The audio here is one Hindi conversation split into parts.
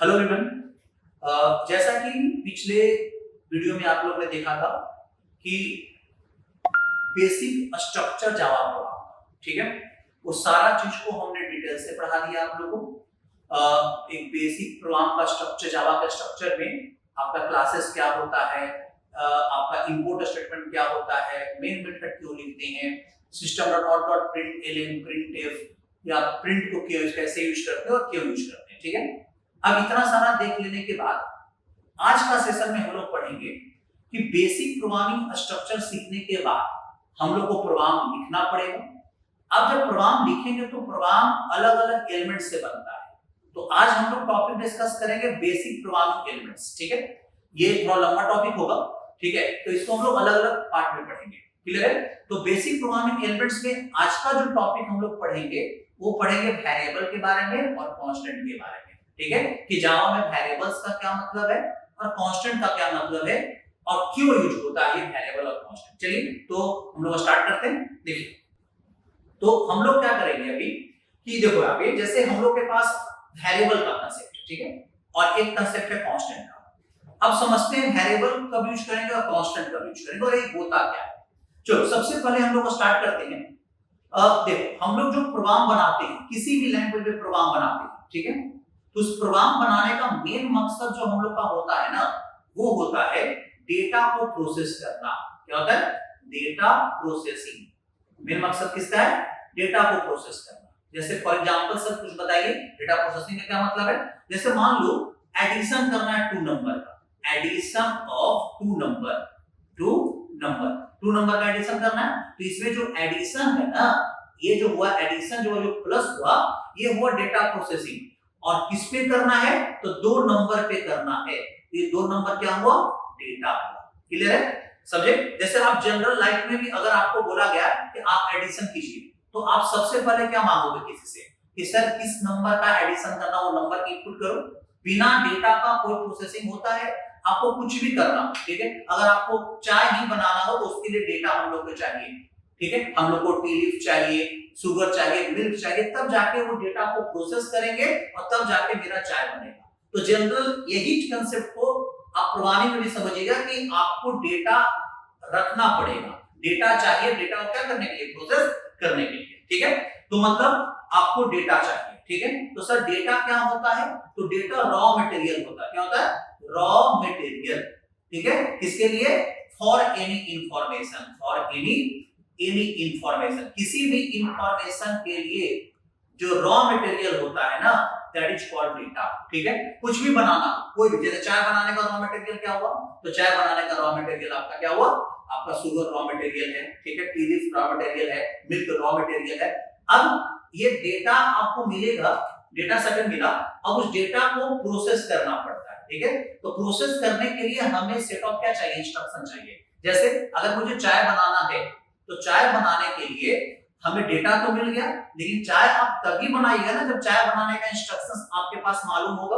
Hello everyone. जैसा कि पिछले वीडियो में आप लोग ने देखा था कि बेसिक स्ट्रक्चर जावा प्रोग्राम, ठीक है, वो सारा चीज को हमने डिटेल से पढ़ा दिया आप लोगों को। एक बेसिक प्रोग्राम का स्ट्रक्चर, जावा का स्ट्रक्चर में आपका क्लासेस क्या होता है, आपका इंपोर्ट स्टेटमेंट क्या होता है, मेन मेथड क्यों लिखते हैं, system dot dot print ln print f या प्रिंट को कैसे यूज करते हैं और क्यों यूज करते हैं, ठीक है। अब इतना सारा देख लेने के बाद आज का सेशन में हम लोग पढ़ेंगे कि बेसिक प्रोग्रामिंग स्ट्रक्चर सीखने के बाद हम लोग को प्रोग्राम लिखना पड़ेगा। अब जब प्रोग्राम लिखेंगे तो प्रोग्राम अलग अलग एलिमेंट से बनता है। तो आज हम लोग टॉपिक डिस्कस करेंगे बेसिक प्रोग्रामिंग एलिमेंट्स, ठीक है। ये थोड़ा लंबा टॉपिक होगा, ठीक है, तो इसको हम लोग अलग अलग पार्ट में पढ़ेंगे, क्लियर है। तो बेसिक प्रोग्रामिंग एलिमेंट्स में आज का जो टॉपिक हम लोग पढ़ेंगे वो पढ़ेंगे वेरिएबल के बारे में और कांस्टेंट के बारे में, ठीक है, कि जावा में वेरिएबल्स का क्या मतलब है और कांस्टेंट का क्या मतलब है और क्यों यूज होता है ये वेरिएबल और कांस्टेंट। चलिए तो हम लोग स्टार्ट करते हैं। देखिए तो हम लोग क्या करेंगे अभी कि देखो यहाँ पे जैसे हम लोग के पास वेरिएबल का कांसेप्ट है, ठीक है, और एक कांसेप्ट है कांस्टेंट का। अब समझते हैं वेरिएबल कब यूज करेंगे और कांस्टेंट कब यूज करेंगे और ये होता क्या है। चलो सबसे पहले हम लोग स्टार्ट करते हैं। देखो हम लोग जो प्रोग्राम बनाते हैं, किसी भी लैंग्वेज में प्रोग्राम बनाते हैं, ठीक है, तो उस प्रोग्राम बनाने का मेन मकसद जो हम लोग का होता है ना, वो होता है डेटा को प्रोसेस करना। क्या होता है? Data processing. मेन मकसद किसका है? डेटा को प्रोसेस करना। जैसे फॉर एग्जांपल सर कुछ बताइए, डेटा प्रोसेसिंग का क्या मतलब है? जैसे मान लो एडिशन करना है टू नंबर का, addition of two number two number का एडिशन करना है, तो इसमें जो एडिशन है ना, ये जो हुआ एडिशन, जो प्लस हुआ, ये हुआ डेटा प्रोसेसिंग। और किस पे करना है? तो दो नंबर पे करना है। ये दो नंबर क्या हुआ? डेटा हुआ। क्लियर है? समझे? जैसे आप जनरल लाइफ में भी अगर आपको बोला गया कि आप एडिशन कीजिए, तो आप सबसे पहले क्या मांगोगे किसी से कि सर किस नंबर का एडिशन करना, वो नंबर की इनपुट करो। बिना डेटा का कोई प्रोसेसिंग होता है? आपको कुछ भी करना, ठीक है, अगर आपको चाय ही बनाना हो तो उसके लिए डेटा हम लोग को चाहिए, ठीक है, हम लोग को टी लीफ चाहिए, शुगर चाहिए, मिल्क चाहिए, तब जाके वो डेटा को प्रोसेस करेंगे और तब जाके मेरा चाय बनेगा। तो जनरल यही कंसेप्ट को आप प्रोग्रामिंग में भी समझिएगा कि आपको डेटा रखना पड़ेगा, डेटा चाहिए, डेटा को क्या करने के लिए? प्रोसेस करने के लिए, ठीक है। तो मतलब आपको डेटा चाहिए, ठीक है। तो सर डेटा क्या होता है? तो डेटा रॉ मटेरियल होता है। क्या होता है? रॉ मटेरियल, ठीक है, किसके लिए? For any information, for any information, किसी भी इंफॉर्मेशन के लिए जो रॉ मटेरियल होता है ना, दैट इज कॉल्ड डेटा, ठीक है। कुछ भी बनाना, कोई भी, जैसे चाय बनाने का रॉ मटेरियल क्या हुआ? तो चाय बनाने का रॉ मटेरियल आपका क्या हुआ? आपका शुगर रॉ मटेरियल है, ठीक है, टी लीफ रॉ मटेरियल है, मिल्क रॉ मटेरियल है। अब ये डेटा आपको मिलेगा, डेटा सेट मिला, अब उस डेटा को प्रोसेस करना पड़ता है, ठीक है। तो प्रोसेस करने के लिए हमें सेट ऑफ क्या चाहिए? इंस्ट्रक्शन चाहिए। जैसे अगर मुझे चाय बनाना है तो चाय बनाने के लिए हमें डेटा तो मिल गया, लेकिन चाय आप तभी बनाइएगा ना जब चाय बनाने का इंस्ट्रक्शंस आपके पास मालूम होगा।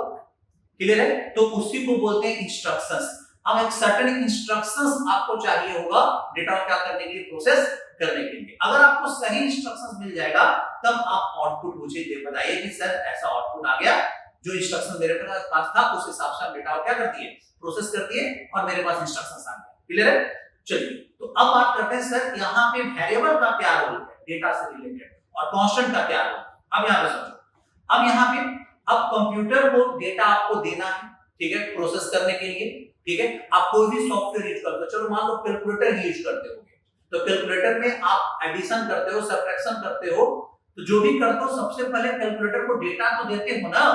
क्लियर है? तो उसी को बोलते हैं इंस्ट्रक्शंस। अब एक सर्टेन इंस्ट्रक्शंस आपको चाहिए होगा डेटा को क्या करने के लिए? प्रोसेस करने के लिए। अगर आपको सही इंस्ट्रक्शंस मिल जाएगा तब आप आउटपुट मुझे दे बताइए कि सर ऐसा आउटपुट आ गया, जो इंस्ट्रक्शन मेरे पास था उस हिसाब से आप डेटा को क्या करती है? प्रोसेस करती है और मेरे पास इंस्ट्रक्शंस आ गए। क्लियर है? चलिए तो अब बात करते हैं सर यहाँ पे वेरिएबल का क्या रोल है डेटा से रिलेटेड और कांस्टेंट का क्या रोल। अब यहाँ पे समझो, अब यहाँ पे अब कंप्यूटर को डेटा आपको देना है, ठीक है, प्रोसेस करने के लिए, ठीक है। आप कोई भी सॉफ्टवेयर यूज करते हो, चलो मान लो कैलकुलेटर ही यूज करते होगे, तो कैलकुलेटर में आप एडिशन करते हो, सब्ट्रैक्शन करते हो, तो जो भी करते हो सबसे पहले कैलकुलेटर को डेटा तो देते हो ना,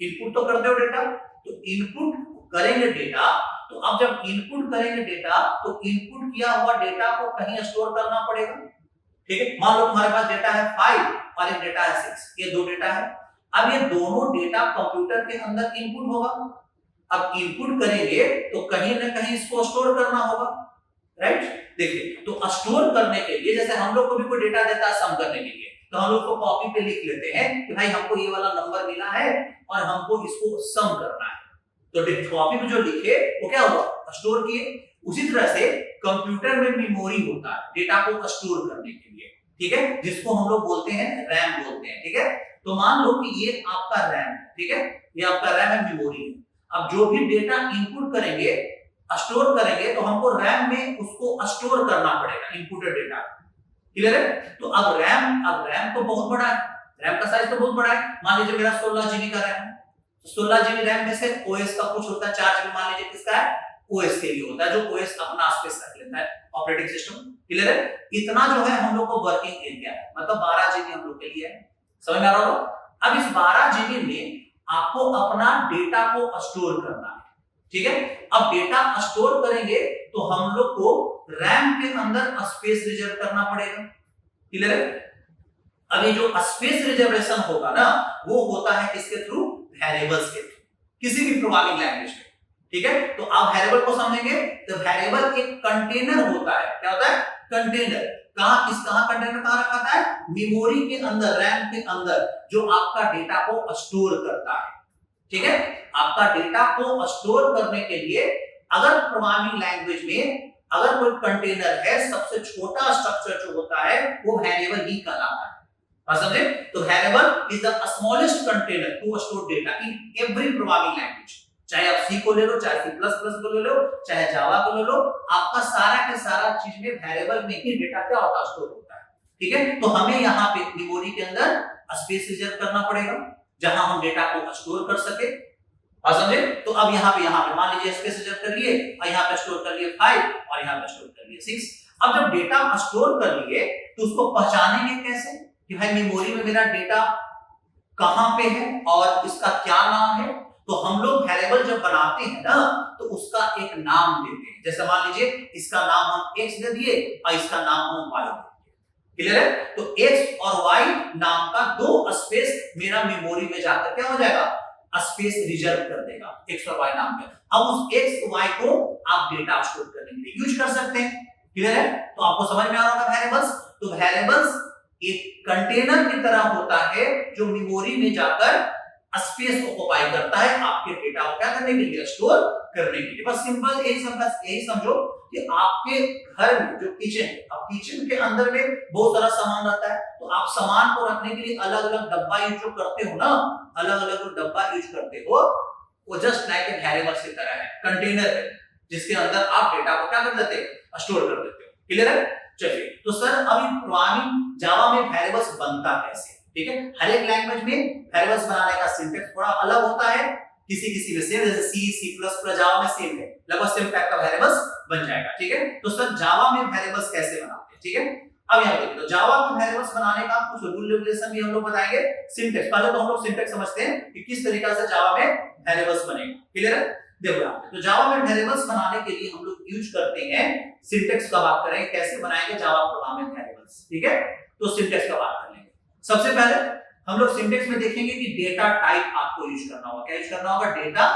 इनपुट तो करते हो डेटा, तो इनपुट करेंगे डेटा। तो अब जब इनपुट करेंगे डेटा तो इनपुट किया हुआ डेटा को कहीं स्टोर करना पड़ेगा, ठीक है। मान लो तुम्हारे पास डेटा है 5 और एक डेटा है 6, ये दो डेटा है। अब ये दोनों डेटा कंप्यूटर के अंदर इनपुट होगा। अब इनपुट करेंगे तो कहीं ना कहीं इसको स्टोर करना होगा, राइट। देखिए तो स्टोर करने के लिए जैसे हम लोग को भी कोई डेटा देता है सम करने के लिए, तो हम लोग को कॉपी पे लिख लेते हैं कि भाई हमको ये वाला नंबर मिला है और हमको इसको सम करना है, तो कॉपी में जो लिखे वो क्या हुआ? स्टोर किए। उसी तरह से कंप्यूटर में मेमोरी होता है डेटा को स्टोर करने के लिए, ठीक है, जिसको हम लोग बोलते हैं रैम बोलते हैं, ठीक है। तो मान लो कि ये आपका रैम है, ठीक है, ये आपका रैम है, मेमोरी है। अब जो भी डेटा इनपुट करेंगे, स्टोर करेंगे, तो हमको रैम में उसको स्टोर करना पड़ेगा इनपुटेड डेटा। क्लियर है? तो अब रैम तो बहुत बड़ा है, रैम का साइज तो बहुत बड़ा है। मान लीजिए मेरा 16 जीबी का रैम है, तो 16 जीबी रैम में से ओएस का कुछ होता है 4 जीबी, मान लीजिए किसका है, ओएस के लिए होता है, जो ओएस अपना स्पेस रख लेता है, ऑपरेटिंग सिस्टम। क्लियर है? इतना जो है हम लोग को वर्किंग एरिया है, मतलब 12 जीबी हम लोग के लिए है। समझ में आ रहा होगा? अब इस 12 जीबी में आपको अपना डेटा को स्टोर करना है। ठीक है? अब डेटा स्टोर करेंगे तो हम लोग को रैम के अंदर स्पेस रिजर्व करना पड़ेगा। क्लियर है? अब ये जो स्पेस रिजर्वेशन होगा ना, वो होता है किसके थ्रू? वेरिएबल्स के थ्रू, किसी भी प्रोग्रामिंग लैंग्वेज में। ठीक है? तो आप वेरिएबल को समझेंगे तो वेरिएबल एक कंटेनर होता है। क्या होता है? कंटेनर। कहां कंटेनर कहां रखा था है? मेमोरी के अंदर, रैम के अंदर, जो आपका डेटा को स्टोर करता है। ठीक है? आपका डेटा को स्टोर करने के लिए अगर प्रोग्रामिंग लैंग्वेज में अगर कोई कंटेनर है, सबसे छोटा स्ट्रक्चर जो होता है वो वेरिएबल ही कहलाता है। और समझे? तो variable is the smallest container to store data in every programming language. चाहे आप सी को ले लो, चाहे C++ को ले लो, चाहे जावा को ले लो, आपका सारा के सारा चीज में वेरिएबल में ही डेटा क्या होता है? स्टोर होता है। ठीक है? तो हमें यहाँ पे मेमोरी के अंदर स्पेस रिजर्व करना पड़ेगा, जहां हम डेटा को स्टोर कर सके। और समझे? तो अब यहाँ पे मान लीजिए स्पेस रिजर्व कर लिए, और यहाँ पे स्टोर कर लिए 5, और यहाँ पे स्टोर कर लिए 6। अब जब डेटा स्टोर कर लिए तो उसको पहचानेंगे कैसे कि भाई मेमोरी में मेरा डेटा कहां पे है और इसका क्या नाम है? तो हम लोग वेरिएबल जब बनाते हैं ना, तो उसका एक नाम देते हैं। जैसे मान लीजिए इसका नाम हम x दे दिए और इसका नाम हम y दे दिए। क्लियर है? तो x और y नाम का 2 स्पेस मेरा मेमोरी में जाकर क्या हो जाएगा? स्पेस रिजर्व कर देगा x और y नाम पे। अब उस x y को आप डेटा स्टोर करने के लिए यूज कर सकते हैं। क्लियर है? तो आपको समझ में आ रहा होगा वेरिएबल्स। तो वेरिएबल्स एक कंटेनर की तरह होता है जो मेमोरी में जाकर स्पेस ऑक्युपाई करता है आपके डेटा को क्या करने के लिए? स्टोर करने के लिए। बस सिंपल यही समझो कि आपके घर में जो किचन है, अब किचन के अंदर में बहुत सारा सामान रहता है, तो आप सामान को रखने के लिए अलग अलग डब्बा यूज करते हो ना, अलग अलग जो डब्बा यूज करते हो वो जस्ट लाइक ए वेरिएबल की तरह है, कंटेनर है, जिसके अंदर आप डेटा को क्या कर देते हैं? स्टोर कर देते हो। क्लियर है? चलिए, तो सर अभी प्रोग्रामिंग जावा में वेरिएबल्स बनता कैसे? ठीक है? हर एक लैंग्वेज में वेरिएबल्स बनाने का सिंटैक्स थोड़ा अलग होता है, किसी में सेम, जैसे C++, जावा में सेम है, लगभग सेम टाइप का वेरिएबल्स बन जाएगा। ठीक है? तो सर जावा में वेरिएबल्स कैसे बनाते हैं? ठीक है? अब यहाँ देखिए, तो जावा में वेरिएबल्स बनाने का कुछ रूल रेगुलेशन भी हम लोग बताएंगे। सिंटैक्स पहले तो हम लोग सिंटैक्स समझते हैं कि किस तरीके से जावा में वेरिएबल्स बनेगा। क्लियर है? देखो यहाँ पे, तो जावा में वेरिएबल्स बनाने के लिए हम लोग यूज करते हैं सिंटैक्स का। बात करें कैसे बनाएंगे जावा प्रोग्राम में वेरिएबल्स। ठीक है? तो सिंटैक्स का बात कर लेंगे। सबसे पहले हम लोग सिंटैक्स में देखेंगे कि डेटा टाइप आपको यूज करना होगा। क्या यूज करना होगा? Data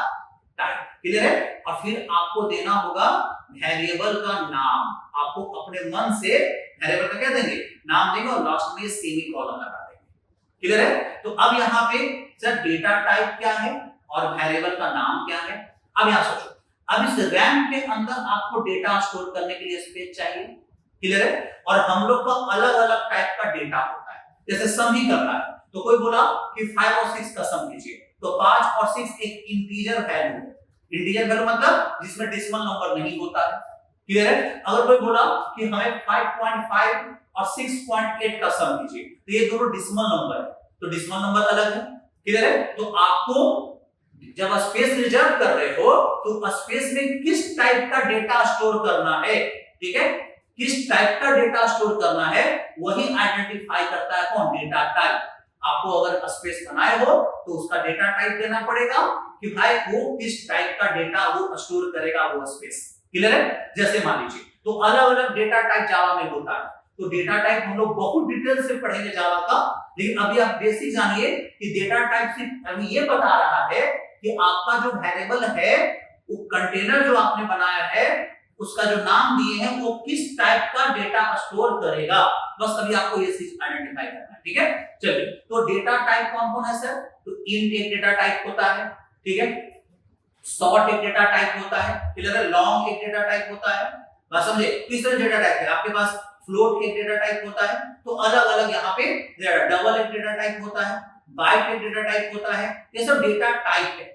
type. क्लियर है? और फिर आपको देना होगा वेरिएबल का नाम। आपको अपने मन से वेरिएबल का क्या देंगे? नाम देंगे, और लास्ट में सेमीकोलन लगा देंगे। क्लियर है? तो अब यहाँ पे सर डेटा टाइप क्या है और वेरिएबल का नाम क्या है? अब यहाँ सोचो, अब इस रैम के अंदर आपको डेटा स्टोर करने के लिए स्पेस चाहिए। क्लियर है? और हम लोग का अलग अलग टाइप का डेटा होता है, जैसे सम ही करना है, तो कोई बोला कि 5 और 6 का सम कीजिए, तो 5 और 6 एक इंटीजर वैल्यू है। इंटीजर वैल्यू मतलब जिसमें डेसिमल नंबर नहीं होता है। क्लियर है? अगर कोई बोला कि हमें 5.5 और 6.8 का सम कीजिए, तो ये दोनों डेसिमल नंबर है, तो डेसिमल नंबर अलग है। क्लियर है? तो आपको जब स्पेस रिजर्व कर रहे हो तो स्पेस में किस टाइप का डेटा स्टोर करना है, ठीक है, किस टाइप का डेटा स्टोर करना है, वही आइडेंटिफाई करता है कौन? Data type. आपको अगर स्पेस बनाए हो तो उसका डेटा टाइप देना पड़ेगा कि भाई वो किस टाइप का डेटा वो स्टोर करेगा वो स्पेस। क्लियर है? जैसे मान लीजिए, तो अलग अलग डेटा टाइप जावा में होता है, तो डेटा टाइप हम लोग बहुत डिटेल से पढ़ेंगे जावा का, लेकिन अभी आप बेसिक जानिए कि डेटा टाइप सिर्फ अभी ये बता रहा है कि आपका जो वेरिएबल है, वो कंटेनर जो आपने बनाया है, उसका जो नाम दिए हैं वो किस टाइप का डेटा स्टोर करेगा, बस अभी आपको ये चीज आइडेंटिफाई करना है। ठीक है? चलिए, तो डेटा टाइप कौन कौन है सर? तो इंट एक डेटा टाइप होता है, ठीक है, शॉर्ट एक डेटा टाइप होता है, क्लियर है, लॉन्ग एक डेटा टाइप होता है, बस समझे। किस तरह डेटा टाइप है आपके पास? फ्लोट एक डेटा टाइप होता है, तो अलग अलग यहाँ पे डबल एक डेटा टाइप होता है, बाइट एक डेटा टाइप होता है, ये सब डेटा टाइप है,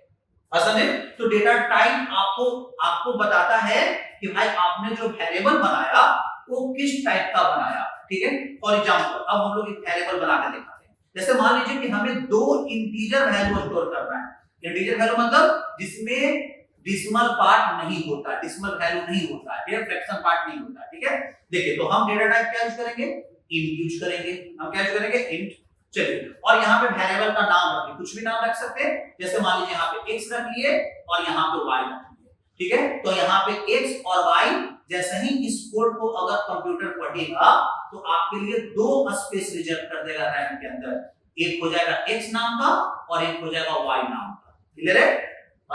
समझे? तो डेटा टाइप आपको बताता है कि भाई आपने जो वेरिएबल बनाया वो किस टाइप का बनाया, ठीक है? फॉर एग्जांपल अब हम लोग एक वेरिएबल बना के दिखाते हैं। जैसे मान लीजिए कि हमें दो इंटीजर वैल्यू स्टोर करना है। इंटीजर वैल्यू मतलब जिसमें डिसिमल पार्ट नहीं होता, डिसिमल वैल्यू नहीं होता है, फ्रैक्शन पार्ट नहीं होता, ठीक है? देखिए तो हम डेटा टाइप क्या यूज करेंगे, इंट यूज करेंगे। हम क्या यूज करेंगे, इंट। चलिए और यहाँ पे वेरिएबल का नाम रखिए, कुछ भी नाम रख सकते हैं। जैसे मान लीजिए यहाँ पे x रख लिए और यहाँ पे y रख लिए, ठीक है? तो यहाँ पे x और y जैसे ही इस कोड को अगर कंप्यूटर पढ़ेगा तो आपके लिए दो स्पेस रिजर्व कर देगा रैम के अंदर, एक हो जाएगा x नाम का और एक हो जाएगा y नाम का। क्लियर है,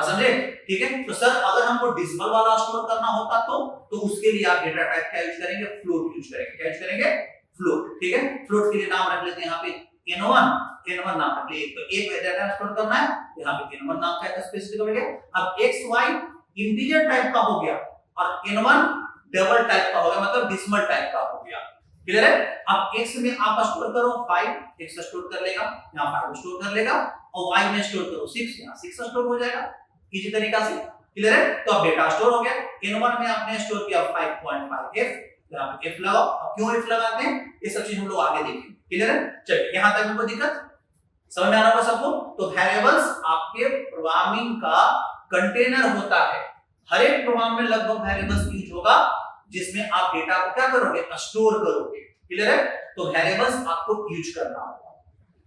समझे? ठीक है। तो सर अगर हमको डेसिमल वाला स्टोर करना होता तो उसके लिए आप डेटा टाइप क्या यूज करेंगे, फ्लोट यूज करेंगे। क्या यूज करेंगे, फ्लोट, ठीक है? फ्लोट के लिए नाम रख लेते हैं यहाँ पे n1 नाम रख लिए। तो एक डेटा स्टोर करना है, यहाँ पे n1 नाम का स्पेसिफिक हो गया। अब x y इंटीजर टाइप का हो गया और n1 डबल टाइप का हो गया, मतलब डेसिमल टाइप का हो गया। क्लियर है? अब x में आप स्टोर करो 5, x स्टोर कर लेगा, यहाँ 5 स्टोर कर लेगा, और y में स्टोर करो 6, यहाँ 6 स्टोर हो जाएगा इसी तरीका से। क्लियर है? तो अब डेटा स्टोर हो गया। n1 में आपने स्टोर किया 5.5f, यहाँ पे f लगाओ। अब क्यों f लगाते हैं ये सब चीज हम लोग आगे देखेंगे। क्लियर है? चलिए यहां तक हमको दिक्कत समझ में आ रहा होगा सबको? तो वेरिएबल्स आपके प्रोग्रामिंग का कंटेनर होता है। हर एक प्रोग्राम में लगभग वेरिएबल्स यूज होगा जिसमें आप डेटा को क्या करोगे, स्टोर करोगे। क्लियर है? तो वेरिएबल्स आपको यूज करना होगा।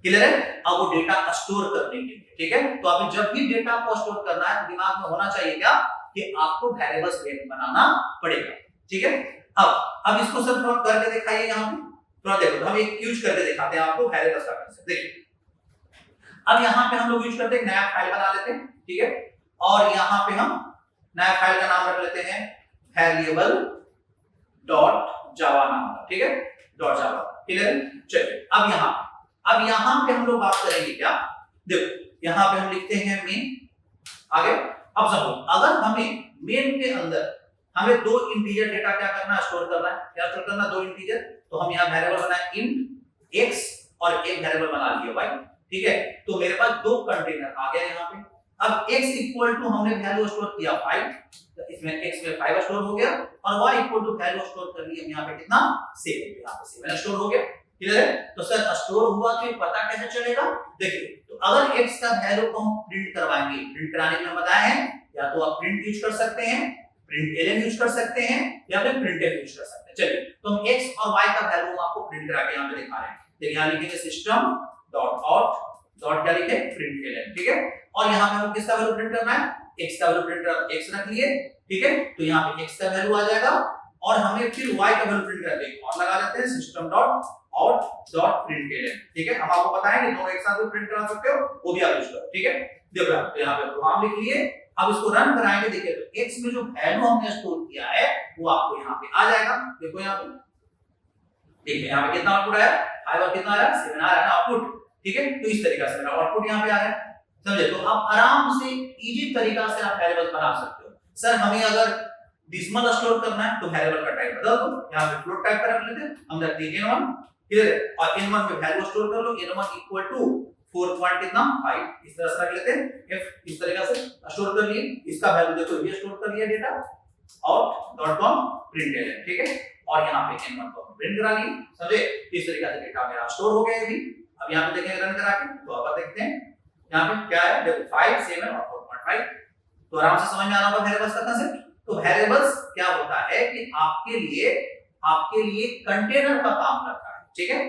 क्लियर है? अब वो डेटा स्टोर करने के लिए, ठीक है? तो अभी जब भी डेटा को स्टोर करना है तो दिमाग में होना चाहिए क्या कि आपको वेरिएबल्स बनाना पड़ेगा, ठीक है? अब इसको सर थोड़ा करके दिखाइए, यहाँ पे थोड़ा देखो, हम एक यूज करके दिखाते हैं आपको वेरिएबल्स का कंसेप्ट। देखिए अब यहाँ पे हम लोग यूज करते हैं, नया फाइल बना लेते हैं, ठीक है? और यहाँ पे हम नया फाइल का नाम रख लेते हैं वेरिएबल डॉट जावा नाम का, ठीक है? डॉट जावा। क्लियर है? चलिए अब यहाँ पे हम लोग बात करेंगे क्या, देखो यहाँ पे हम लिखते हैं मेन। आगे अब सपोज अगर हमें मेन के अंदर हमें दो इंटीजर डेटा क्या करना है, स्टोर करना है। क्या स्टोर करना, दो इंटीजर। तो हम यहाँ वेरिएबल बनाए इंट x और एक वेरिएबल बना लिया y, ठीक है? तो मेरे पास दो कंटेनर आ गया यहाँ पे। अब x इक्वल टू हमने वैल्यू स्टोर किया 5, तो इसमें x में 5 स्टोर हो गया, और y equal to value store कर लिए यहाँ पे कितना, 7, यहाँ पे 7 स्टोर हो गया। क्लियर है? तो सर स्टोर हुआ तो पता कैसे चलेगा, देखिए तो अगर x का वैल्यू को हम प्रिंट करवाएंगे, प्रिंट कराने के लिए बताया है, या तो आप प्रिंट यूज कर सकते हैं, प्रिंट एलएन यूज कर सकते हैं, या फिर प्रिंटफ यूज कर सकते हैं। चलिए तो हम x और y का वैल्यू आपको प्रिंट करा के यहाँ पे दिखा रहे हैं। देखिए यहाँ लिखेंगे सिस्टम डॉट आउट डॉट क्या लिखे, प्रिंट एलएन, ठीक है? और यहाँ पे हम किसका वैल्यू प्रिंट करना है, x का वैल्यू प्रिंट करना, x रख लिए, ठीक है? तो यहाँ पे x का वैल्यू आ जाएगा, और हमें फिर y का वैल्यू प्रिंट करते हैं, और लगा लेते हैं system dot out dot print ln, ठीक है? हम आपको बताएं कि दोनों एक साथ भी प्रिंट करा सकते हो, वो भी आप यूज करो, ठीक है? देखो यहाँ पे प्रोग्राम लिख लिए। अब इसको रन कराएंगे, देखिए तो x में जो वैल्यू हमने स्टोर किया है वो आपको यहाँ पे आ जाएगा। देखो यहाँ पे, देखिए यहाँ पे कितना आउटपुट आया, 5 और कितना आया, 7 आ रहा है ना आउटपुट, ठीक है? तो इस तरीके से मेरा आउटपुट यहाँ पे आ गया, समझे? तो आप आराम से इजी तरीका से आप वेरिएबल बना सकते हो। सर हमें अगर डेसिमल स्टोर करना है तो वेरिएबल का टाइप बदल दो, यहाँ पे फ्लोट टाइप का रख लेते हैं, हम रखते हैं n1, क्लियर है? और n1 में वैल्यू स्टोर कर लो, n1 इक्वल टू 4 पॉइंट कितना 5, इस तरह से रख लेते हैं। f इस तरीका से स्टोर कर लिए, इसका वैल्यू देखो ये स्टोर कर लिया डेटा out.com प्रिंट है, ठीक है? और यहाँ पे n1 को प्रिंट करा लिए, समझे? इस तरीके से डेटा मेरा स्टोर हो गया है। अब यहाँ पे देखेंगे रन करा के, तो अब देखते हैं यहाँ पे क्या है, देखो 5, 7 और 4.5। तो आराम से समझ में आ रहा होगा वेरिएबल्स का कांसेप्ट। तो वेरिएबल्स क्या होता है कि आपके लिए कंटेनर का काम करता है, ठीक है?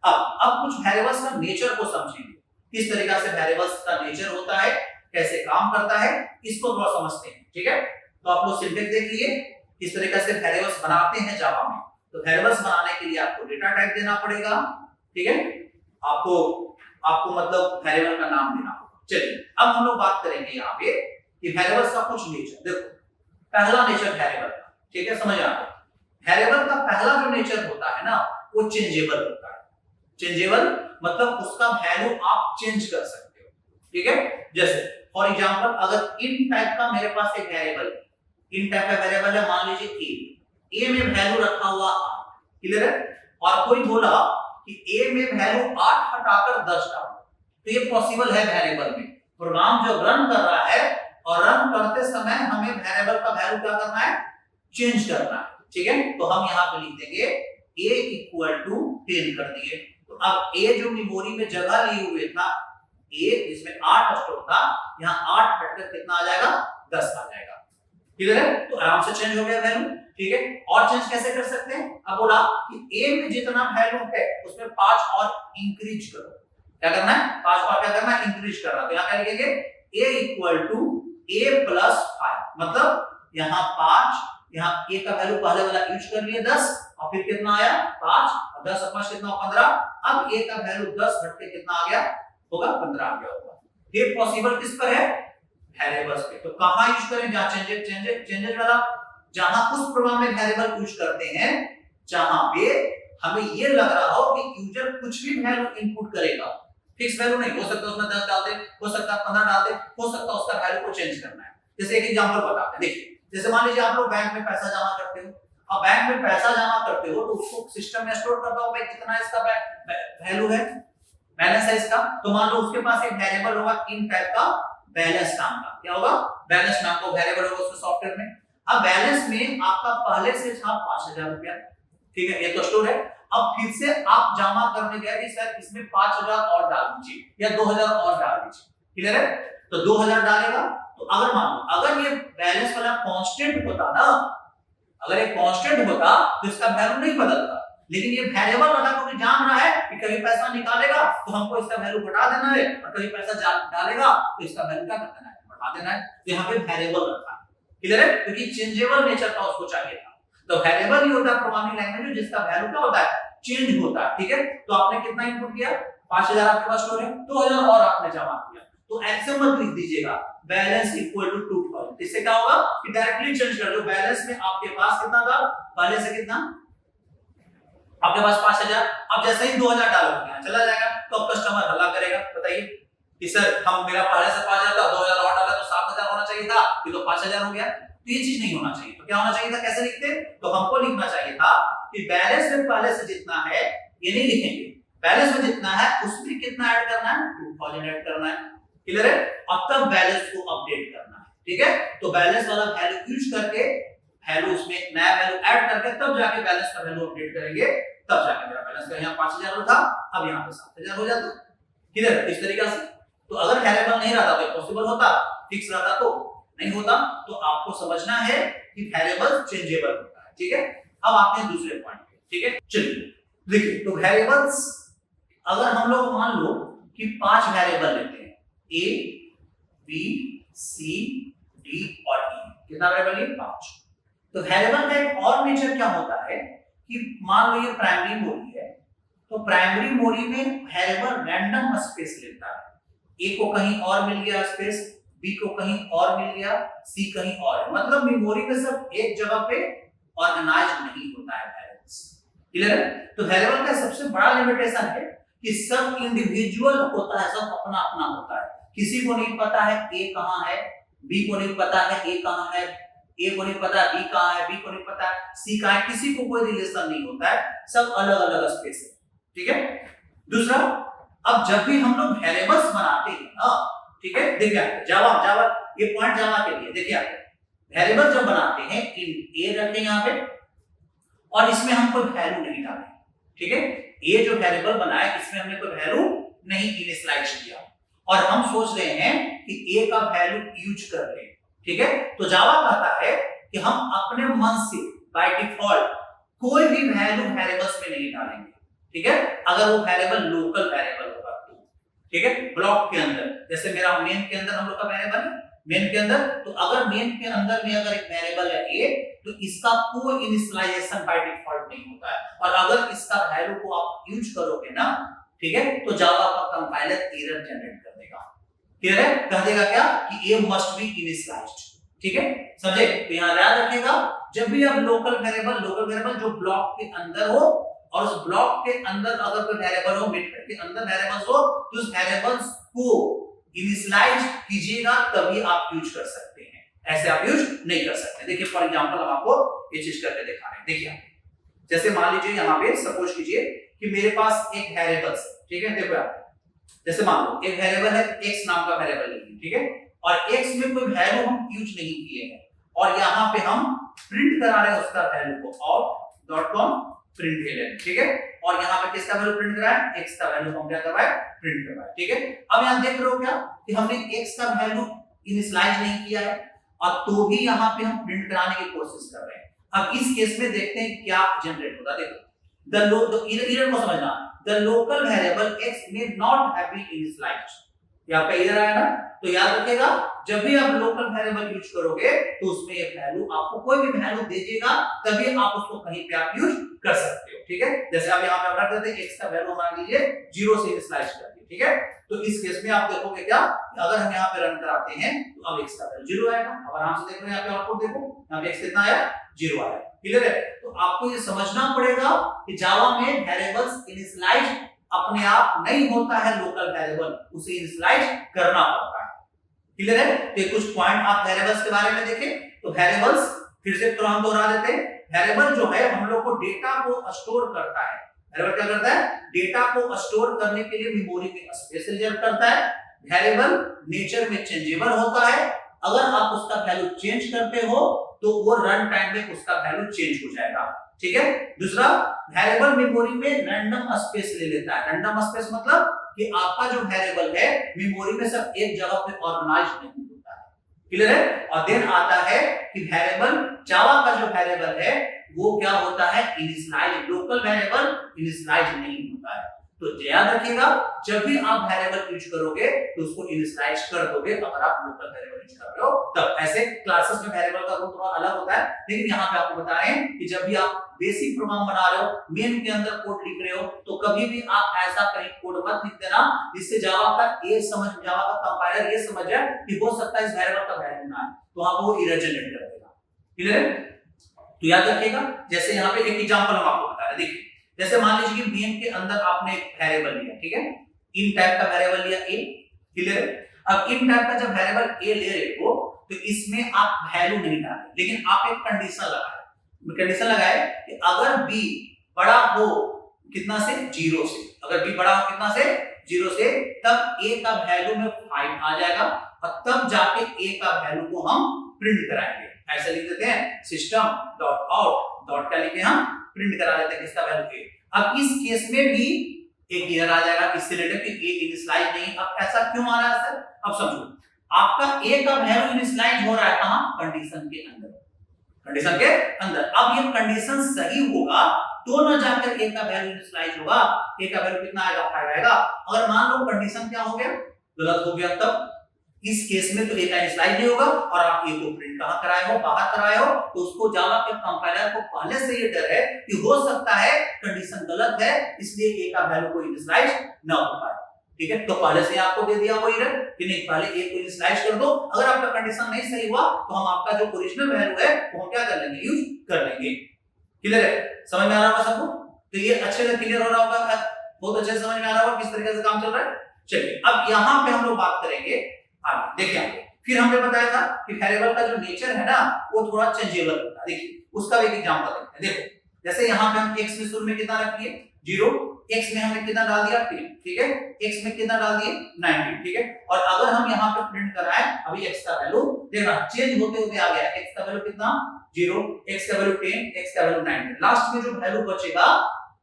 अब कुछ वेरिएबल्स का नेचर को समझेंगे, किस तरीका से वेरिएबल्स का नेचर होता है, कैसे काम करता है, इसको थोड़ा समझते हैं, ठीक है? तो आप लोग सिंटैक्स देख लिए किस तरीके से वेरिएबल्स बनाते हैं जावा में। तो वेरिएबल्स बनाने के लिए आपको डेटा टाइप देना पड़ेगा, ठीक है? आपको मतलब वेरिएबल का नाम देना होगा। चलिए अब हम लोग बात करेंगे यहाँ पे कि वेरिएबल्स का कुछ नेचर। देखो पहला नेचर वेरिएबल का, ठीक है? समझ आ गया? वेरिएबल का पहला जो नेचर होता है ना वो चेंजेबल होता है। चेंजेबल मतलब उसका वैल्यू आप चेंज कर सकते हो, ठीक है? जैसे फॉर एग्जांपल अगर int टाइप का मेरे पास एक वेरिएबल, int टाइप का वेरिएबल है, मान लीजिए a में वैल्यू रखा हुआ 8, क्लियर है? और कोई बोला कि a में वैल्यू 8 हटाकर 10 डालो, तो ये पॉसिबल है वेरिएबल में। प्रोग्राम जब रन कर रहा है और रन करते समय हमें वेरिएबल का वैल्यू क्या करना है, चेंज करना है, ठीक है। तो हम यहाँ पे लिख देंगे a इक्वल टू 10 कर दिए। तो अब a जो मेमोरी में जगह लिए हुए था, a जिसमें 8 स्टोर था, यहाँ 8 हटकर कितना आ जाएगा, 10 आ जाएगा, क्लियर है। तो आराम से चेंज हो गया वैल्यू, ठीक है। और चेंज कैसे कर सकते हैं, अब बोला कि a में जितना वैल्यू है उसमें 5 और इंक्रीज करो। क्या करना है, 5 और क्या करना है, इंक्रीज करना। तो यहाँ क्या लिखेंगे, a equal to a plus 5, मतलब यहाँ 5, यहाँ a का वैल्यू पहले वाला यूज कर लिए 10 और फिर कितना आया 5, और 10 और 5 कितना 15। अब a का वैल्यू 10 घट के कितना आ गया होगा, 15 आ गया होगा। ये पॉसिबल किस पर है, वेरिएबल्स पे। तो कहां यूज करें, जहां चेंजेस वाला, जहां उस प्रोग्राम में वेरिएबल यूज करते हैं जहां पे हमें ये लग रहा हो कि यूजर कुछ भी वैल्यू इनपुट करेगा, फिक्स वैल्यू नहीं हो सकता, उसमें 10 डाल दे, हो सकता है 15 डाल दे, हो सकता है उसका वैल्यू को चेंज करना है। जैसे एक एग्जांपल बताते हैं, देखिए जैसे मान लीजिए आप लोग बैंक में पैसा जमा करते हो, अब बैंक में पैसा जमा करते हो तो उसको सिस्टम में स्टोर करता हो, भाई कितना इसका वैल्यू है, बैलेंस है इसका। तो मान लो उसके पास एक वेरिएबल होगा इन टाइप का, बैलेंस नाम का, क्या होगा, बैलेंस नाम का वेरिएबल होगा उसके सॉफ्टवेयर में। अब बैलेंस में आपका पहले से था 5000 रुपया, ठीक है, ये तो स्टोर है। अब फिर से आप जमा करने गए कि सर इसमें 5000 और डाल दीजिए या 2000 और डाल दीजिए, क्लियर है। तो 2000 डालेगा, तो अगर मान लो अगर ये बैलेंस वाला कांस्टेंट होता ना, अगर ये कांस्टेंट होता तो इसका वैल्यू नहीं बदलता, लेकिन ये वेरिएबल वाला क्योंकि जान रहा है कि कभी पैसा निकालेगा तो हमको इसका वैल्यू बढ़ा देना है, और कभी पैसा डालेगा तो इसका वैल्यू क्या करना है, बढ़ा देना है। तो यहाँ पे वेरिएबल रखा, क्लियर है, क्योंकि चेंजेबल नेचर का उसको चाहिए था। तो वेरिएबल ही होता है प्रोग्रामिंग लैंग्वेज जिसका वैल्यू क्या होता है, चेंज होता है, ठीक है। तो आपने कितना इनपुट किया, 5000 आपके पास स्टोर है, 2000 और आपने जमा किया, तो ऐसे मत लिख दीजिएगा बैलेंस इक्वल टू 2000। इससे क्या होगा कि डायरेक्टली चेंज कर दो, बैलेंस में आपके पास कितना था, पहले से कितना आपके पास 5000, अब जैसे ही 2000 डालोगे यहाँ चला जाएगा, तो अब कस्टमर हल्ला करेगा, बताइए कि सर हम मेरा पहले से 5000 था, 2000 और डाला तो 7000 होना चाहिए था, ये तो 5000 हो गया। तो ये चीज नहीं होना चाहिए। तो क्या होना चाहिए था, कैसे लिखते, तो हमको लिखना चाहिए था कि बैलेंस में पहले से जितना है ये नहीं लिखेंगे, बैलेंस में जितना है उसमें कितना ऐड करना है, 2000 ऐड करना है, क्लियर है। अब तब बैलेंस को अपडेट करना है, ठीक है। तो बैलेंस वाला वैल्यू यूज करके वैल्यू उसमें नया वैल्यू ऐड करके तब जाके बैलेंस का वैल्यू अपडेट करेंगे, तब जाके मेरा बैलेंस का यहाँ 5000 था, अब यहाँ पे 7000 हो जाता, क्लियर, इस तरीके से। तो अगर वेरिएबल नहीं रहता तो पॉसिबल होता, फिक्स रहता तो नहीं होता। तो आपको समझना है कि वेरिएबल चेंजेबल होता है, ठीक है। अब आते हैं दूसरे पॉइंट पे, ठीक है। चलिए देखिए, तो वेरिएबल्स अगर हम लोग मान लो कि 5 वेरिएबल लेते हैं, a b c d और e, कितना वेरिएबल है, 5। तो वेरिएबल का एक और नेचर क्या होता है कि मान लो ये प्राइमरी मेमोरी है, तो प्राइमरी मेमोरी में वेरिएबल रैंडम स्पेस लेता है, a को कहीं और मिल गया स्पेस, b को कहीं और मिल गया, c कहीं और, मतलब मेमोरी में सब एक जगह पे ऑर्गेनाइज नहीं होता है वेरिएबल्स, क्लियर है। तो वेरिएबल का सबसे बड़ा लिमिटेशन है कि सब इंडिविजुअल होता है, सब अपना अपना होता है, किसी को नहीं पता है a कहां है, b को नहीं पता है a कहां है, a को नहीं पता b कहां है, b को नहीं पता c कहां है, किसी को कोई रिलेशन नहीं होता है, सब अलग अलग स्पेस है, ठीक है। दूसरा, अब जब भी हम लोग वेरिएबल्स बनाते हैं ना, ठीक है, देखिए जावा ये पॉइंट जावा के लिए देखिए, वेरिएबल जब बनाते हैं इन a रखें यहाँ पे और इसमें हम कोई वैल्यू नहीं डालें, ठीक है। ये जो वेरिएबल बनाया इसमें हमने कोई वैल्यू नहीं इनिशियलाइज किया और हम सोच रहे हैं कि a का वैल्यू यूज कर लें, ठीक है। तो जावा कहता है कि हम अपने मन से बाय डिफॉल्ट कोई भी वैल्यू वेरिएबल्स में नहीं डालेंगे, ठीक है, अगर वो वेरिएबल लोकल वेरिएबल होगा तो, ठीक है। ब्लॉक के अंदर, जैसे मेरा मेन के अंदर हम लोग का वेरिएबल है, मेन के अंदर, तो अगर मेन के अंदर में अगर एक वेरिएबल है a, तो इसका कोई इनिशियलाइजेशन बाय डिफॉल्ट नहीं होता है, और अगर इसका वैल्यू को आप यूज करोगे ना, ठीक है, तो जावा का कंपाइलर एरर जनरेट कर देगा, क्लियर है, कह देगा क्या कि a मस्ट बी इनिशियलाइज्ड, ठीक है, समझे। तो यहां याद रखिएगा, जब भी आप लोकल वेरिएबल जो ब्लॉक के अंदर हो और उस ब्लॉक के अंदर अगर कोई वेरिएबल हो, मेथड के अंदर वेरिएबल्स हो, तो उस वेरिएबल्स को इनिशियलाइज कीजिएगा तभी आप यूज कर सकते हैं, ऐसे आप यूज नहीं कर सकते। देखिए फॉर एग्जांपल हम आपको ये चीज करके दिखा रहे हैं, देखिए जैसे मान लीजिए यहाँ पे सपोज कीजिए कि मेरे पास एक वेरिएबल्स, ठीक है, देखो आप जैसे मान लो एक वेरिएबल है x नाम का वेरिएबल है, ठीक है, और x में कोई वैल्यू हम यूज नहीं किए हैं और यहाँ पे हम प्रिंट करा रहे हैं उसका वैल्यू को out.com प्रिंट एलियन, ठीक है, और यहाँ पे किसका वैल्यू प्रिंट करा है, x का वैल्यू हम क्या करवाए, प्रिंट करवाए, ठीक है। अब यहाँ देख रहे हो क्या कि हमने x का वैल्यू इनिशियलाइज नहीं किया है और तो भी यहाँ पे हम प्रिंट कराने की कोशिश कर रहे हैं। अब इस केस में देखते हैं क्या जनरेट होता है। देखो द इधर को समझना, the local variable x may not have been initialized, ये आपका इधर आया ना, तो याद रखिएगा जब भी आप लोकल वेरिएबल यूज करोगे तो उसमें एक वैल्यू आपको कोई भी वैल्यू दे देगा, तभी आप उसको कहीं पे आप यूज कर सकते हो, ठीक है। जैसे आप यहाँ पे रख देते हैं x का वैल्यू मान लीजिए 0 से इनिशियलाइज कर दिए, ठीक है, तो इस केस में आप देखोगे क्या, अगर हम यहाँ पे रन कराते हैं तो अब x का वैल्यू 0 आएगा। अब आराम से देखो यहाँ पे आउटपुट देखो, यहाँ पे x कितना आया, 0 आया, क्लियर है। तो आपको ये समझना पड़ेगा कि जावा में वेरिएबल्स इनिशियलाइज अपने आप नहीं होता है, लोकल वेरिएबल उसे इनिशियलाइज करना पड़ता है, क्लियर है। तो कुछ पॉइंट आप वेरिएबल्स के बारे में देखें तो वेरिएबल्स फिर से तुरंत दोहरा देते हैं। वेरिएबल जो है हम लोग को डेटा को स्टोर करता है, वेरिएबल क्या करता है, डेटा को स्टोर करने के लिए मेमोरी में स्पेस रिजर्व करता है। वेरिएबल नेचर में चेंजेबल होता है, अगर आप उसका वैल्यू चेंज करते हो तो वो रन टाइम में उसका वैल्यू चेंज हो जाएगा, ठीक है। दूसरा, वेरिएबल मेमोरी में रैंडम स्पेस ले लेता है। रैंडम स्पेस मतलब कि आपका जो वेरिएबल है मेमोरी में सब एक जगह पे ऑर्गेनाइज नहीं होता है, क्लियर है। और देन आता है कि वेरिएबल जावा का जो वेरिएबल है वो क्या होता है, इनिशियलाइज, लोकल वेरिएबल इनिशियलाइज नहीं होता है। तो याद रखिएगा जब भी आप वेरिएबल यूज करोगे तो उसको इनिशियलाइज कर दोगे अगर आप लोकल वेरिएबल यूज कर रहे हो तब। ऐसे क्लासेस में वेरिएबल का रोल थोड़ा अलग होता है, लेकिन यहाँ पे आपको बता रहे हैं कि जब भी आप बेसिक प्रोग्राम बना रहे हो, मेन के अंदर कोड लिख रहे हो, तो कभी भी आप ऐसा कहीं कोड मत लिख देना जिससे जावा का कंपाइलर ये समझ जाए कि हो सकता है इस वेरिएबल का वैल्यू ना है, तो आप वो एरर जनरेट कर देगा, क्लियर है। तो याद रखिएगा, जैसे यहाँ पे एक एग्जांपल हम आपको बता रहे हैं, देखिए जैसे मान लीजिए कि मेन के अंदर आपने एक वेरिएबल लिया, ठीक है, इन टाइप का वेरिएबल लिया a, क्लियर है। अब इन टाइप का जब वेरिएबल a ले रहे हो तो इसमें आप वैल्यू नहीं डालें, लेकिन आप एक कंडीशन लगाए कि अगर b बड़ा हो कितना से, 0 से, अगर b बड़ा हो कितना से, 0 से, तब a का वैल्यू में 5 आ जाएगा और तब जाके a का वैल्यू को हम प्रिंट कराएंगे। ऐसे लिख देते हैं सिस्टम डॉट आउट डॉट क्या लिखे हम प्रिंट करा लेते हैं किसका वैल्यू a। अब इस केस में भी एक एरर आ जाएगा इससे रिलेटेड कि a इनिशियलाइज नहीं। अब ऐसा क्यों आ रहा है सर, अब समझो, आपका a का वैल्यू इनिशियलाइज हो रहा है कहां, कंडीशन के अंदर, कंडीशन के अंदर। अब ये कंडीशन सही होगा तो ना जाकर a का वैल्यू इनिशियलाइज होगा, a का वैल्यू कितना आएगा, 5 आएगा। अगर मान लो कंडीशन क्या हो गया, गलत हो गया, तब इस केस में तो a का इनिशियलाइज नहीं होगा और आप a को प्रिंट कहां कराए हो, बाहर कराए हो, तो उसको जावा के कंपाइलर को पहले से ये डर है कि हो सकता है कंडीशन गलत है इसलिए a का वैल्यू को इनिशियलाइज ना हो पाए, ठीक है। तो पहले से आपको दे दिया वो एरर कि नहीं, पहले a को इनिशियलाइज कर दो, अगर आपका कंडीशन नहीं सही हुआ तो हम आपका जो ओरिजिनल वैल्यू है वो हम क्या कर लेंगे, यूज कर लेंगे, क्लियर है, समझ में आ रहा होगा सबको। तो ये अच्छे से क्लियर हो रहा होगा, बहुत अच्छे से समझ में आ रहा होगा किस तरीके से काम चल रहा है। चलिए अब यहाँ पे हम लोग बात करेंगे आगे, देखिए फिर हमने बताया था कि वेरिएबल का जो नेचर है ना वो थोड़ा चेंजेबल होता है। देखिए उसका भी एक एग्जांपल देखते हैं। देखो जैसे यहाँ पे हम x में शुरू में कितना रख दिए 0, x में हमने कितना डाल दिया 10, ठीक है, x में कितना डाल दिए 90, ठीक है। और अगर हम यहाँ पे प्रिंट कराएं, अभी x का वैल्यू देखना चेंज होते होते आ गया, x का वैल्यू कितना 0, x का वैल्यू 10, x का वैल्यू 90, लास्ट में जो वैल्यू बचेगा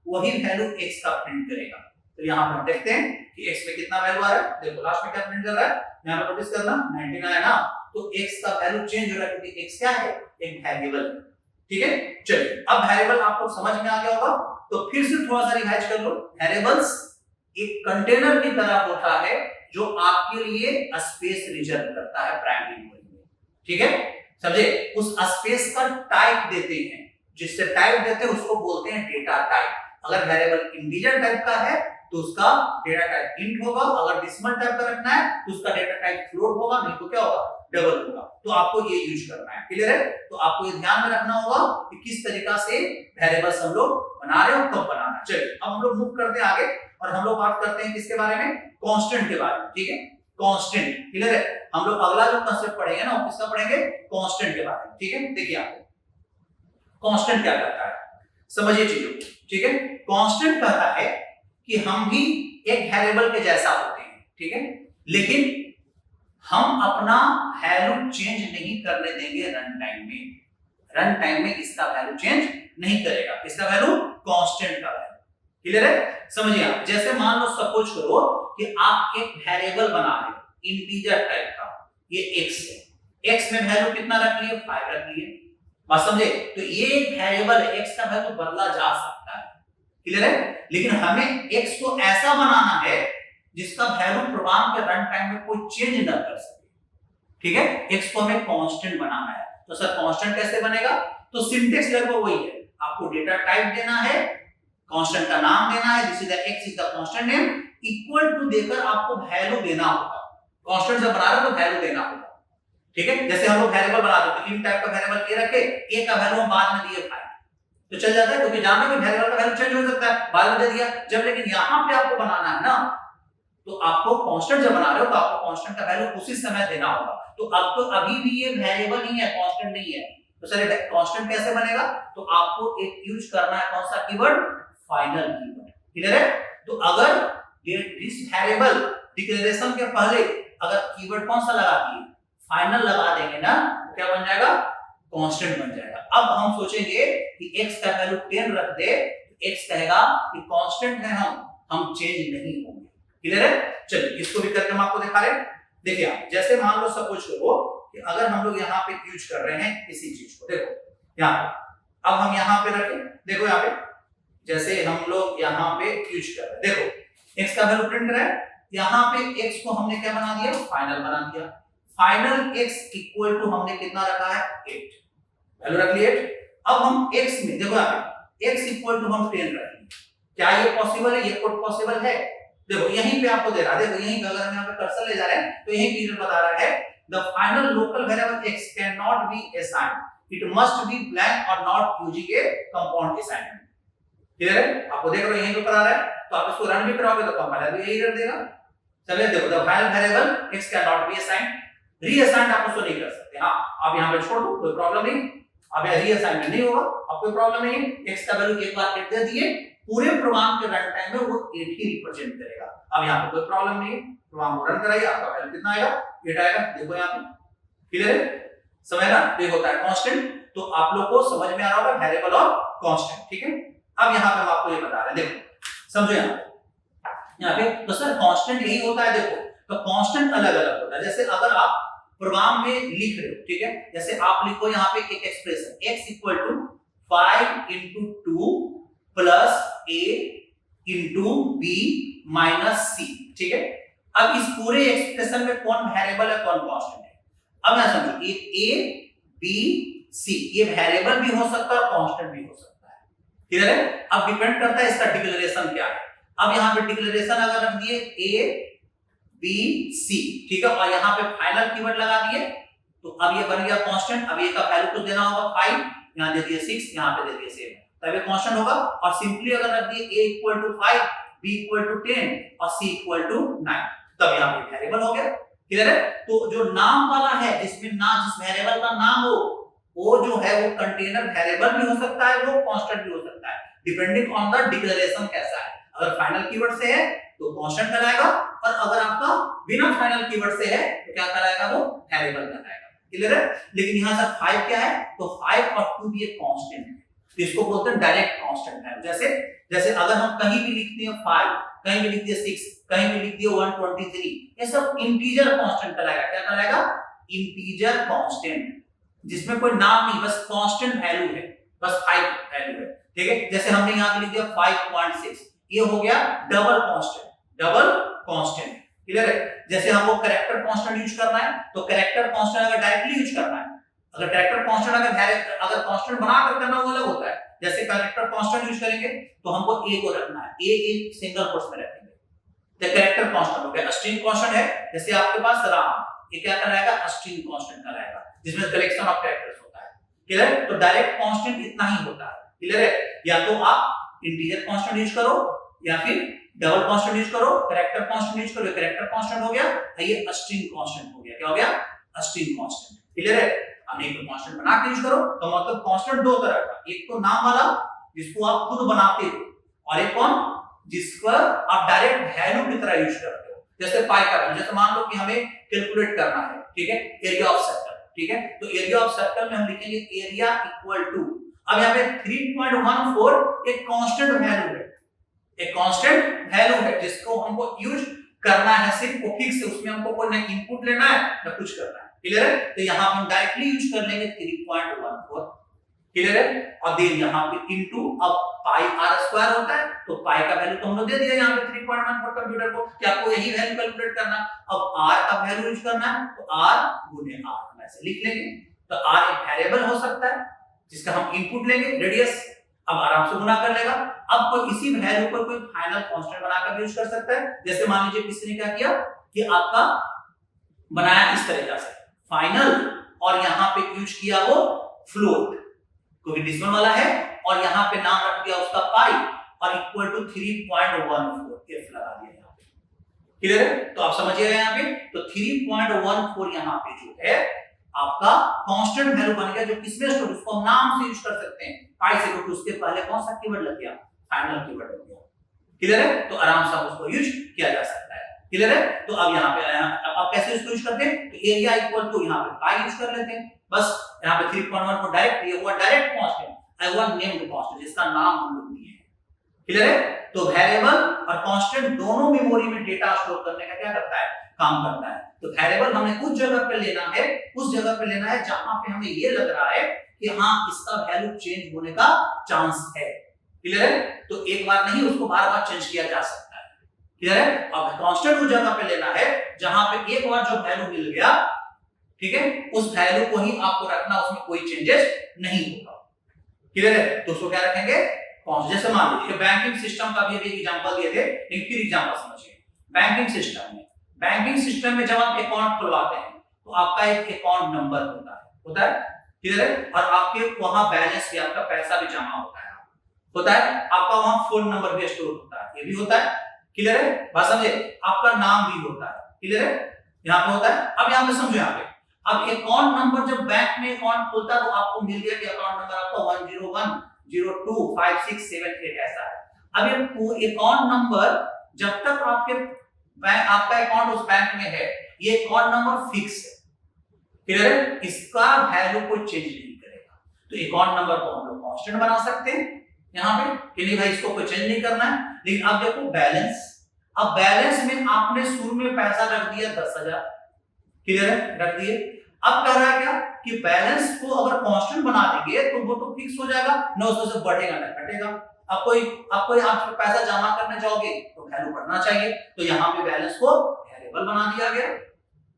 वही वैल्यू x का प्रिंट करेगा। तो यहाँ पर हम देखते हैं कि x में कितना वैल्यू आ रहा है, देखो लास्ट में क्या प्रिंट कर रहा है, यहाँ पर नोटिस करना 19 आया ना, तो x का वैल्यू चेंज हो रहा है क्योंकि x क्या है, एक वेरिएबल, ठीक है। चलिए अब वेरिएबल आपको समझ में आ गया होगा, तो फिर से थोड़ा सा रिवाइज कर लो। वेरिएबल्स एक कंटेनर की तरह होता है जो आपके लिए स्पेस रिजर्व करता है प्राइमरी मेमोरी में, ठीक है, समझे। उस स्पेस का टाइप देते हैं, जिससे टाइप देते हैं उसको बोलते हैं डेटा टाइप। अगर वेरिएबल इंटीजर टाइप का है तो उसका डेटा टाइप इंट होगा, अगर डेसिमल टाइप का रखना है तो उसका डेटा टाइप फ्लोट होगा, नहीं तो क्या होगा, डबल होगा। तो आपको ये यूज करना है, क्लियर है। तो आपको ये ध्यान में रखना होगा कि किस तरीका से वेरिएबल्स हम लोग बना रहे हैं और कब बनाना है। चलिए अब हम लोग मूव करते हैं आगे और हम लोग बात करते हैं किसके बारे में, कांस्टेंट के बारे में, ठीक है, कांस्टेंट, क्लियर है। हम लोग अगला जो कांसेप्ट पढ़ेंगे ना वो किसका पढ़ेंगे, कांस्टेंट के बारे में, ठीक है। देखिए आपको कांस्टेंट क्या कहता है, समझिए चीजों को, ठीक है। कांस्टेंट कहता है कि हम भी एक वेरिएबल के जैसा होते ठीक है, लेकिन हम अपना वैल्यू चेंज नहीं करने देंगे रन टाइम में। रन टाइम में इसका वैल्यू चेंज नहीं करेगा, इसका वैल्यू कांस्टेंट का वैल्यू। क्लियर है, समझिए आप। जैसे मान लो सपोज करो कि आप एक वेरिएबल बना रहे हो इंटीजर टाइप का, ये x है, x में वैल्यू कितना रख लिए, 5 रख लिए, बात समझे। तो ये वेरिएबल x का वैल्यू बदला जा सकता है, क्लियर है, लेकिन हमें x को ऐसा बनाना है जिसका वैल्यू प्रोग्राम के रन टाइम में कोई चेंज ना कर सके, ठीक है। x को हमें कांस्टेंट बनाना है, तो सर कांस्टेंट कैसे बनेगा, तो सिंटेक्स लगभग वही है, आपको डेटा टाइप देना है, कांस्टेंट का नाम देना है, this is the x is the constant name, equal to देकर आपको वैल्यू देना होगा। कांस्टेंट जब बना रहे हो तो वैल्यू देना होगा, ठीक है। जैसे हम लोग वेरिएबल बनाते हैं तो इन टाइप का वेरिएबल ए रखे, ए का वैल्यू हम बाद में दिए 5 तो चल जाता है, क्योंकि जान रहे हो कि वेरिएबल का वैल्यू चेंज हो सकता है, बाद में दे दिया। जब लेकिन यहां पे आपको बनाना है ना, तो आपको कांस्टेंट जब बना रहे हो तो आपको कांस्टेंट का वैल्यू उसी समय देना होगा। तो अब तो अभी भी ये वेरिएबल नहीं है, कांस्टेंट नहीं है, तो सर कांस्टेंट कैसे बनेगा, तो आपको एक यूज करना है कौन सा कीवर्ड, फाइनल कीवर्ड, क्लियर है। तो अगर दिस वेरिएबल डिक्लेरेशन के पहले अगर कीवर्ड कौन सा लगा दिए, फाइनल लगा देंगे ना, तो क्या बन जाएगा, कांस्टेंट बन जाएगा। अब हम सोचेंगे कि x का वैल्यू 10 रख दे, तो x कहेगा कि कांस्टेंट है, हम चेंज नहीं होंगे, क्लियर है। चलिए इसको भी करके हम आपको दिखा रहे हैं। देखिए आप, जैसे मान लो सपोज करो कि अगर हम लोग यहाँ पे यूज कर रहे हैं किसी चीज को, देखो यहाँ पे, अब हम यहाँ पे रखें, देखो यहाँ पे जैसे हम लोग यहाँ पे यूज कर रहे हैं, देखो x का वैल्यू प्रिंट कर रहा है, यहाँ पे x को हमने क्या बना दिया, फाइनल बना दिया। फाइनल x इक्वल टू हमने कितना रखा है, 8, वैल्यू रख लिया 8। अब हम x में देखो यहाँ पे x इक्वल टू हम 10 रखेंगे, क्या ये पॉसिबल है, ये कोड पॉसिबल है। देखो यहीं पे आपको दे रहा है, देखो यहीं पे अगर हम यहाँ पे कर्सर ले जा रहे हैं तो यहीं पीरियड बता रहा है, the final local variable x cannot be assigned, it must be blank और not using a compound assignment, clear है। आपको देख रहे हो यहीं पे करा रहा है, तो आप इसको रन भी कराओगे तो कंपाइलर भी यही एरर देगा। चलिए देखो, the final variable x cannot be assigned, reassigned आप उसको नहीं कर सकते, हां आप यहां पे छोड़ दो, कोई प्रॉब्लम नहीं, अब ये रीअसाइनमेंट नहीं होगा, अब कोई प्रॉब्लम नहीं है। x का वैल्यू एक बार 8 दे दिए, पूरे प्रोग्राम के रन टाइम में वो 8 ही रिप्रेजेंट करेगा, अब यहां पे कोई प्रॉब्लम नहीं है, प्रोग्राम को रन कराइए, आपका वैल्यू कितना आएगा, 8 आएगा, देखो यहां पे, क्लियर है, समझ ना, ये होता है कांस्टेंट। तो आप लोग को समझ में आ रहा होगा वेरिएबल और कांस्टेंट, ठीक है। अब यहां पे हम आपको ये बता रहे हैं, देखो समझो यहां पे, तो सर कांस्टेंट यही होता है, देखो तो कांस्टेंट अलग अलग होता है। जैसे अगर आप प्रोग्राम में लिख रहे हो, ठीक है, जैसे आप लिखो यहाँ पे एक expression x equal to 5 into 2 plus a into b minus c, ठीक है। अब इस पूरे एक्सप्रेशन में कौन वेरिएबल है कौन कांस्टेंट है, अब मैं समझो ये a b c ये वेरिएबल भी हो सकता है और कांस्टेंट भी हो सकता है, क्लियर है। अब डिपेंड करता है इसका डिक्लेरेशन क्या है। अब यहाँ पे डिक्लेरेशन अगर रख दिए a b c, ठीक है, और यहाँ पे फाइनल कीवर्ड लगा दिए, तो अब ये बन गया कांस्टेंट। अब ये का वैल्यू कुछ देना होगा 5, यहाँ दे दिए 6, यहाँ पे दे दिए 7, तब ये कांस्टेंट होगा। और सिंपली अगर रख दिए a equal to 5 b equal to 10 और c इक्वल टू 9, तब यहाँ पे वेरिएबल हो गया, क्लियर है। तो जो नाम वाला है, जिसमें ना जिस वेरिएबल का नाम हो, वो जो है वो कंटेनर वेरिएबल भी हो सकता है, वो कांस्टेंट भी हो सकता है, डिपेंडिंग ऑन द डिक्लेरेशन कैसा है। अगर फाइनल कीवर्ड से है तो कांस्टेंट कहलाएगा, और अगर आपका बिना फाइनल कीवर्ड से है तो क्या कहलाएगा, वो वेरिएबल कहलाएगा, क्लियर है। लेकिन यहाँ से 5 क्या है, तो 5 और 2 भी एक कांस्टेंट है, तो इसको बोलते हैं डायरेक्ट कांस्टेंट वैल्यू। जैसे अगर हम कहीं भी लिखते हैं 5, कहीं भी लिख दिए 6, कहीं भी लिख दिए 123, ये सब इंटीजर कांस्टेंट कहलाएगा, क्या कहलाएगा, इंटीजर कांस्टेंट, जिसमें कोई नाम नहीं, बस कांस्टेंट वैल्यू है, बस 5 वैल्यू है, ठीक है। जैसे हमने यहाँ पे लिख दिया 5.6, ये हो गया डबल कांस्टेंट, क्लियर है। जैसे हमको कैरेक्टर कांस्टेंट यूज करना है, तो कैरेक्टर कांस्टेंट अगर डायरेक्टली यूज करना है, अगर कैरेक्टर कांस्टेंट अगर कांस्टेंट बनाकर करना वो अलग होता है। जैसे कैरेक्टर कांस्टेंट यूज करेंगे तो हमको a को रखना है, a एक सिंगल कोट्स में रखेंगे, तो कैरेक्टर कांस्टेंट हो गया। स्ट्रिंग कांस्टेंट है, जैसे आपके पास राम, ये क्या कहलाएगा, स्ट्रिंग कांस्टेंट कहलाएगा, जिसमें कलेक्शन ऑफ कैरेक्टर्स होता है, क्लियर। तो डायरेक्ट कांस्टेंट इतना ही होता है, क्लियर है। या तो आप इंटीजर कांस्टेंट यूज करो या फिर डबल कांस्टेंट यूज करो, कैरेक्टर कांस्टेंट यूज करो, कैरेक्टर कांस्टेंट हो गया, ये स्ट्रिंग कांस्टेंट हो गया, क्या हो गया, स्ट्रिंग कांस्टेंट, क्लियर है। अब एक कांस्टेंट बना के यूज करो, तो मतलब कांस्टेंट दो तरह का, एक तो नाम वाला जिसको आप खुद बनाते हो, और एक कौन, जिसका आप डायरेक्ट वैल्यू की तरह यूज करते हो। जैसे पाई का वैल्यू, जैसे मान लो कि हमें कैलकुलेट करना है, ठीक है, एरिया ऑफ सर्कल, ठीक है, तो एरिया ऑफ सर्कल में हम लिखेंगे एरिया इक्वल टू, अब यहाँ पे 3.14 एक कांस्टेंट वैल्यू है, एक कांस्टेंट वैल्यू है जिसको हमको यूज करना है, सिर्फ वो फिक्स है, उसमें हमको कोई ना इनपुट लेना है ना कुछ करना है, क्लियर है। तो यहाँ हम डायरेक्टली यूज कर लेंगे 3.14, क्लियर है। और देन यहाँ पे इनटू, अब पाई आर स्क्वायर होता है, तो पाई का वैल्यू तो हम लोग दे दिया यहाँ पे 3.14 कंप्यूटर को कि आपको यही वैल्यू कैलकुलेट करना है। अब आर का वैल्यू यूज करना है, तो आर गुने आर हम ऐसे लिख लेंगे। तो आर एक वेरिएबल हो सकता है जिसका हम इनपुट लेंगे, रेडियस, अब आराम से गुना कर लेगा। अब कोई इसी वैल्यू को कोई फाइनल कांस्टेंट बनाकर यूज कर सकता है, जैसे मान लीजिए किसी ने क्या किया कि आपका बनाया इस तरीके से फाइनल, और यहाँ पे यूज किया वो फ्लोट, क्योंकि डिसिमल वाला है, और यहाँ पे नाम रख दिया उसका पाई, और इक्वल टू 3.14 एफ लगा दिया यहाँ पे, क्लियर है। तो आप समझिए यहाँ पे, तो 3.14 यहाँ पे जो है आपका कांस्टेंट वैल्यू बन गया, जो किसमें स्टोर, उसको हम नाम से यूज कर सकते हैं, पाई से, क्योंकि उसके पहले कौन सा कीवर्ड लग गया, फाइनल कीवर्ड लग गया, क्लियर है। तो आराम से उसको यूज किया जा सकता है, क्लियर है। तो अब यहाँ पे आप कैसे इसको यूज करते हैं, तो एरिया इक्वल टू यहाँ पे पाई यूज कर लेते हैं, बस यहाँ पे 3.1 को डायरेक्ट, ये हुआ direct constant, I want named constant, जिसका नाम हम लोग दिए हैं, क्लियर है। तो वेरिएबल और कांस्टेंट दोनों मेमोरी में डेटा स्टोर करने का क्या करता है, काम करता है। तो वेरिएबल हमें उस जगह पे लेना है, उस जगह पे लेना है जहां पे हमें ये लग रहा है कि हाँ इसका वैल्यू चेंज होने का चांस है, क्लियर है। तो एक बार नहीं, उसको बार-बार चेंज किया जा सकता है, क्लियर है। अब कांस्टेंट उस जगह पे लेना है जहां पे एक बार जो वैल्यू मिल गया, ठीक है, उस वैल्यू को ही आपको रखना, उसमें कोई चेंजेस नहीं होगा, क्लियर है। तो उसको क्या रखेंगे, कांस्टेंट। जैसे मान लीजिए बैंकिंग सिस्टम का भी अभी एग्जांपल दिए थे, लेकिन फिर एग्जांपल समझिए। बैंकिंग सिस्टम में जब आप अकाउंट खुलवाते हैं तो आपका एक अकाउंट नंबर होता है, क्लियर है, और आपके वहां बैलेंस भी, आपका पैसा भी जमा होता है, आपका वहां फोन नंबर भी स्टोर होता है, ये भी होता है, क्लियर है, बात समझे। आपका नाम भी होता है, क्लियर है, यहाँ पे होता है। अब यहाँ पे समझो, यहाँ पे अब अकाउंट नंबर, जब बैंक में अकाउंट खुलता है तो आपको मिल गया कि अकाउंट नंबर आपका 101025678 ऐसा है। अब ये अकाउंट नंबर जब तक आपका अकाउंट उस बैंक में है, ये अकाउंट नंबर फिक्स है, क्लियर है, इसका वैल्यू कोई चेंज नहीं करेगा। तो अकाउंट नंबर को हम लोग कांस्टेंट बना सकते हैं यहाँ पे कि नहीं भाई इसको कोई चेंज नहीं करना है। लेकिन अब देखो बैलेंस, अब बैलेंस में आपने शुरू में पैसा रख दिया 10,000, क्लियर है, रख दिए। अब कह रहा है क्या कि बैलेंस को अगर कांस्टेंट बना देंगे तो वो तो फिक्स हो जाएगा, ना उसमें से बढ़ेगा ना घटेगा। अब कोई आप पैसा जमा करने जाओगे तो वैल्यू बढ़ना चाहिए, तो यहाँ पे बैलेंस को वेरिएबल बना दिया गया,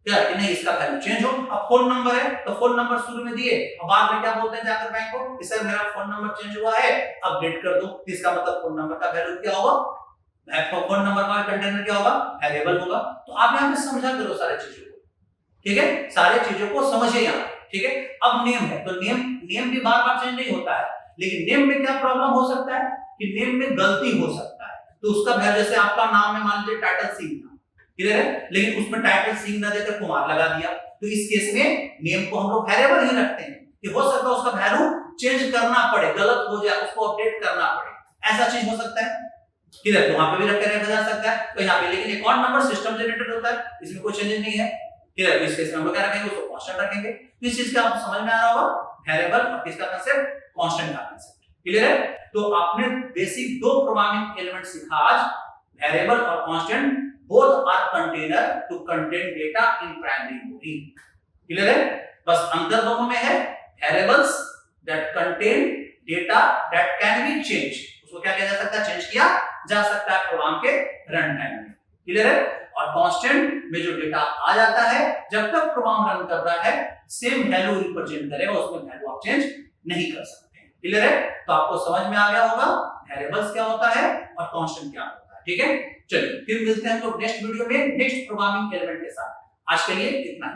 क्या कि नहीं इसका वैल्यू चेंज हो। अब फोन नंबर है तो फोन नंबर शुरू में दिए, अब बाद में क्या बोलते हैं जाकर बैंक को कि सर मेरा फोन नंबर चेंज हुआ है, अपडेट कर दो। इसका मतलब फोन नंबर का वैल्यू क्या होगा, फोन नंबर का कंटेनर क्या होगा, वेरिएबल होगा। तो आप यहाँ पे समझा करो सारी चीजों को, ठीक है, सारी चीजों को समझिए यहाँ, ठीक है। अब नेम है तो नेम भी बार-बार चेंज नहीं होता है, लेकिन नेम में क्या प्रॉब्लम हो सकता है कि नेम में गलती हो सकता है, तो उसका वैल्यू, जैसे आपका नाम में मान लीजिए टाइटल सिंह था, क्लियर है, लेकिन उसमें टाइटल सिंह ना देकर कुमार लगा दिया, तो इस केस में नेम को हम लोग वेरिएबल ही रखते हैं कि हो सकता है उसका वैल्यू चेंज करना पड़े, गलत हो जाए, उसको अपडेट करना पड़े, ऐसा चीज हो सकता है, क्लियर। तो वहां पे भी रखा जा सकता है। तो यहाँ पे लेकिन अकाउंट नंबर सिस्टम जनरेटेड होता है, इसमें कोई चेंजेस नहीं है, क्लियर। इस केस में हम लोग क्या रखेंगे, उसको कांस्टेंट रखेंगे। तो इस चीज का आपको समझ में आ रहा होगा, वेरिएबल और किसका कांसेप्ट, कांस्टेंट का कांसेप्ट, क्लियर है। तो आपने बेसिक दो प्रोग्रामिंग एलिमेंट सीखा आज, वेरिएबल और constant, both are container to contain data in primary memory, clear है। बस अंतर दोनों में है, variables that contain data that can be change, उसको क्या किया जा सकता है, चेंज किया जा सकता है प्रोग्राम के रन टाइम में, क्लियर है। और कांस्टेंट में जो डेटा आ जाता है, जब तक प्रोग्राम रन कर रहा है सेम वैल्यू रिप्रेजेंट करेगा, उसमें वैल्यू आप चेंज नहीं कर सकते हैं, क्लियर है। तो आपको समझ में आ गया होगा वेरिएबल्स क्या होता है और कांस्टेंट क्या होता है, ठीक है। चलिए फिर मिलते हैं हम लोग नेक्स्ट वीडियो में नेक्स्ट प्रोग्रामिंग एलिमेंट के साथ। आज के लिए इतना ही।